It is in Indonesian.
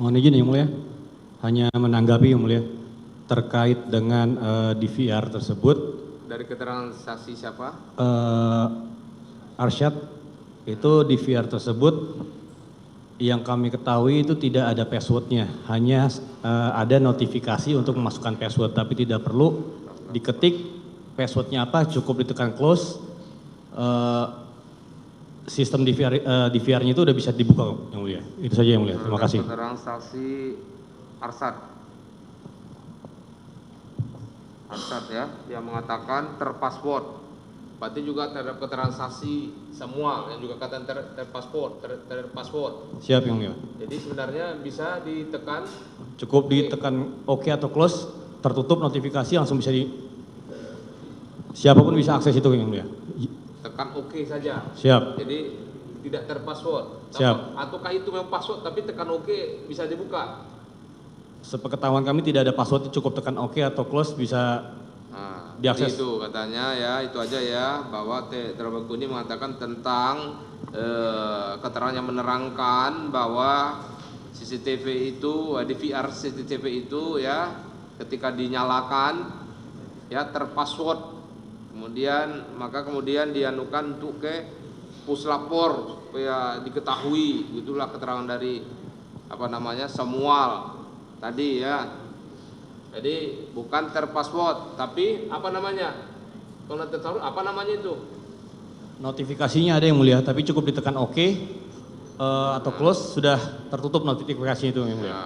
Mohon izin yang mulia, hanya menanggapi yang mulia terkait dengan DVR tersebut. Dari keterangan saksi siapa? Arsyad, itu DVR tersebut yang kami ketahui itu tidak ada passwordnya, hanya ada notifikasi untuk memasukkan password, tapi tidak perlu diketik passwordnya apa, cukup ditekan close. Sistem DVR-nya itu udah bisa dibuka yang mulia. Itu saja yang mulia. Terima kasih. Keterangan saksi Arsad. Arsad ya, yang mengatakan terpassword. Berarti juga terhadap keterangan saksi semua yang juga kata terpassword. Siap yang mulia. Jadi sebenarnya bisa ditekan. Cukup ditekan OK atau close, tertutup notifikasi langsung bisa siapapun bisa akses itu yang mulia. Tekan OK saja. Siap. Jadi tidak terpassword. Siap. Ataukah itu memang password tapi tekan OK bisa dibuka? Sepengetahuan kami tidak ada password, cukup tekan OK atau close bisa diakses. Itu katanya ya, itu aja ya, bahwa Terdakwa Kuni mengatakan tentang keterangan yang menerangkan bahwa CCTV itu, DVR CCTV itu ya ketika dinyalakan ya terpassword. Kemudian dianukan untuk ke puslapor supaya diketahui, itulah keterangan dari Samuel tadi ya. Jadi bukan terpassword, tapi apa namanya? Kalau terpassword apa namanya itu? Notifikasinya ada yang mulia, tapi cukup ditekan OK atau close sudah tertutup notifikasinya itu yang mulia. Ya.